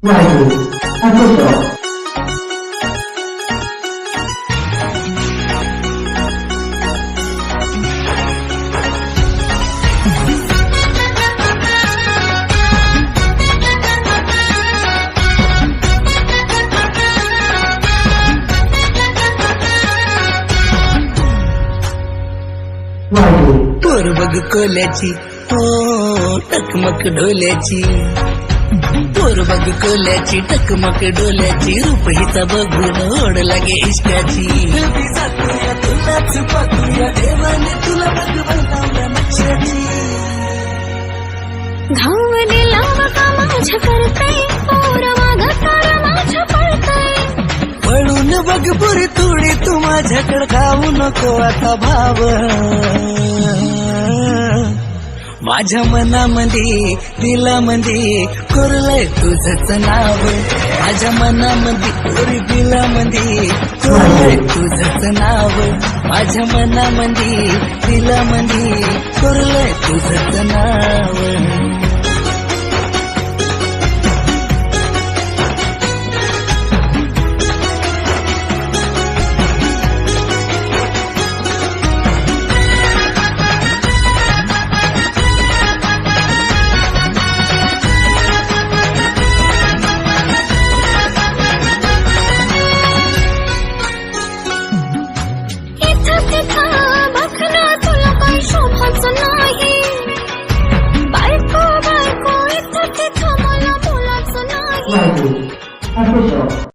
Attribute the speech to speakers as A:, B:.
A: Waheguru official. Waheguru
B: पोर बघ कोल्याची हो टकमक डोल्याची, पोर बघ कोल्याची टकमक डोल्याची, रूप हिचा बघून ओढ लागे इश्काची. तुलाच पाहूया देवाने तुला बघ बनवल्या नक्षाची.
C: धावणे लाव का माझ्या करताय, पोर वागा तार माझ्या पडताय.
B: पळून बघ पुरी तुडी तू माझ्याकडे खाऊ नको आता भाव. माझ्या मनामध्ये दिलामध्ये कोरलंय तुझंच नाव. माझ्या मनामध्ये कोरी दिलामध्ये कोरलंय तुझंच नाव. माझ्या मनामध्ये दिलामध्ये कोरलंय तुझंच नाव.
A: वाहिगुरु official.